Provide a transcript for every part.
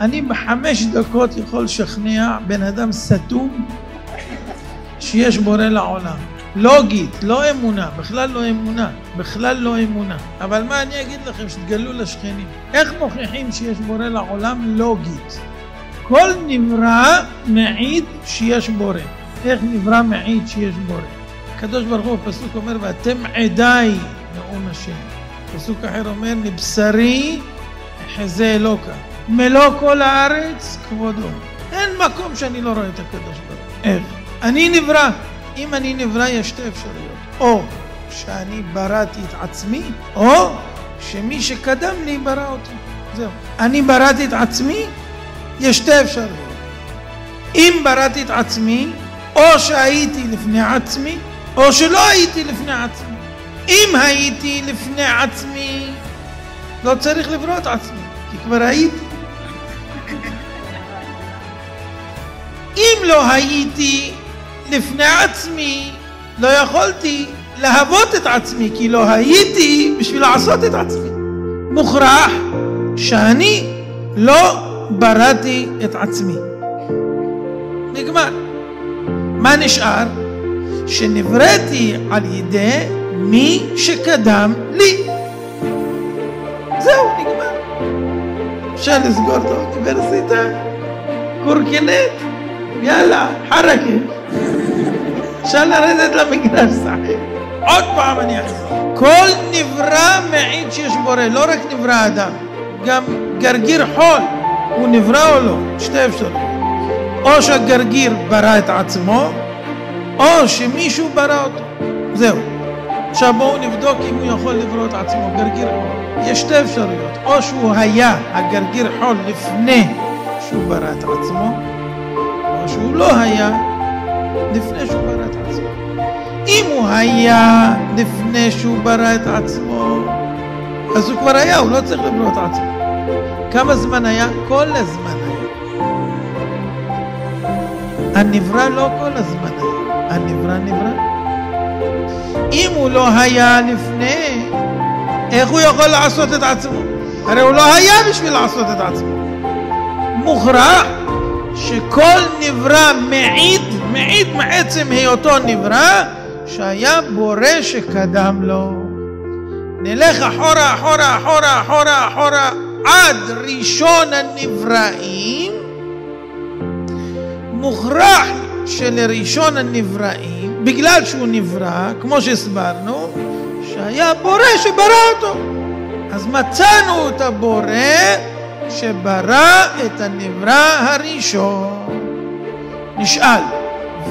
אני ב5 דקות יכול לשכנע בן אדם סתום שיש בורא לעולם. לוגית, לא אמונה, בכלל לא אמונה, בכלל לא אמונה. אבל מה אני אגיד לכם שתגלו לשכנים? איך מוכיחים שיש בורא לעולם? לוגית. כל נברא מעיד שיש בורא. איך נברא מעיד שיש בורא? הקדוש ברוך הוא פסוק אומר ואתם עדיי נאום השם. פסוק אחר אומר נבשרי חזה אלוקה. מלוא כל הארץ כבודו. אין מקום שאני לא רואה את הקדוש ברוך הוא. איך? אני נברא. אם אני נברא יש שתי אפשרויות. או שאני בראתי את עצמי, או שמי שקדם לי ברא אותי. זהו. אני בראתי את עצמי, יש שתי אפשרויות. אם בראתי את עצמי, או שהייתי לפני עצמי, או שלא הייתי לפני עצמי. אם הייתי לפני עצמי, לא צריך לברוא את עצמי, כי כבר הייתי. אם לא הייתי לפני עצמי, לא יכולתי להוות את עצמי, כי לא הייתי בשביל לעשות את עצמי. מוכרח שאני לא בראתי את עצמי. נגמר. מה נשאר? שנבראתי על ידי מי שקדם לי. זהו, נגמר. אפשר לסגור את האוניברסיטה, קורקינט, יאללה, חרקה. אפשר לרדת למגרש שחק. עוד פעם אני אחזור. כל נברא מעיד שיש בורא, לא רק נברא אדם. גם גרגיר חול, הוא נברא או לא? שתי אפשרויות. או שהגרגיר ברא את עצמו, או שמישהו ברא אותו. זהו. עכשיו בואו נבדוק אם הוא יכול לברוא את עצמו. גרגיר חול. יש שתי אפשרויות. או שהוא היה הגרגיר חול לפני שהוא ברא את עצמו, או שהוא לא היה לפני שהוא ברא את עצמו. אם הוא היה לפני שהוא ברא את עצמו, אז הוא כבר היה, הוא לא צריך לברוא את עצמו. כמה זמן היה? כל הזמן היה. הנברא לא כל הזמן היה. הנברא נברא. אם הוא לא היה לפני, איך הוא יכול לעשות את עצמו? הרי הוא לא היה בשביל לעשות את עצמו. מוכרח שכל נברא מעיד מעצם היותו נברא, שהיה בורא שקדם לו. נלך אחורה עד ראשון הנבראים. מוכרח שלראשון הנבראים, בגלל שהוא נברא, כמו שהסברנו, שהיה בורא שברא אותו. אז מצאנו את הבורא שברא את הנברא הראשון. נשאל,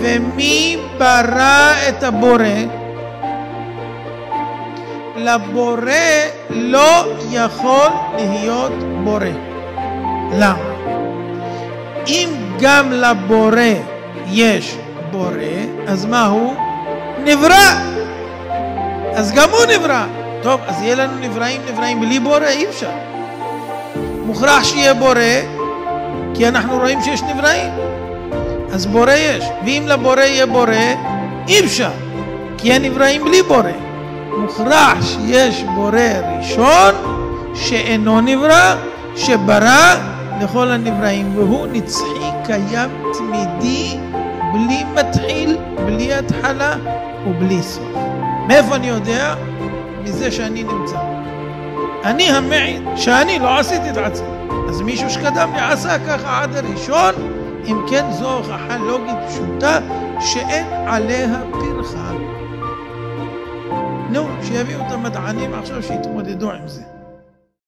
ומי ברא את הבורא? לבורא לא יכול להיות בורא. למה? אם גם לבורא יש בורא, אז מה הוא? נברא. אז גם הוא נברא. טוב, אז יהיה לנו נבראים בלי בורא? אי אפשר. מוכרח שיהיה בורא, כי אנחנו רואים שיש נבראים. אז בורא יש. ואם לבורא יהיה בורא, אי אפשר, כי אין נבראים בלי בורא. מוכרח שיש בורא ראשון, שאינו נברא, שברא לכל הנבראים, והוא נצחי, קיים, תמידי, בלי מתחיל, בלי התחלה ובלי סוף. מאיפה אני יודע? מזה שאני נמצא. אני המעיד שאני לא עשיתי את עצמי. אז מישהו שקדם לי עשה ככה עד הראשון. אם כן, זו הוכחה לוגית פשוטה שאין עליה פרחה. נו, שיביאו את המדענים עכשיו שיתמודדו עם זה.